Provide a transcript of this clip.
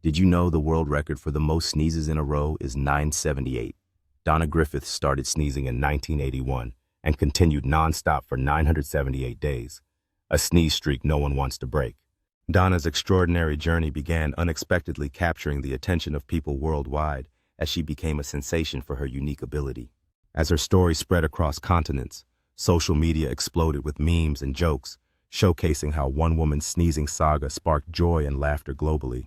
Did you know the world record for the most sneezes in a row is 978? Donna Griffiths started sneezing in 1981 and continued nonstop for 978 days, a sneeze streak no one wants to break. Donna's extraordinary journey began unexpectedly capturing the attention of people worldwide as she became a sensation for her unique ability. As her story spread across continents, social media exploded with memes and jokes, showcasing how one woman's sneezing saga sparked joy and laughter globally.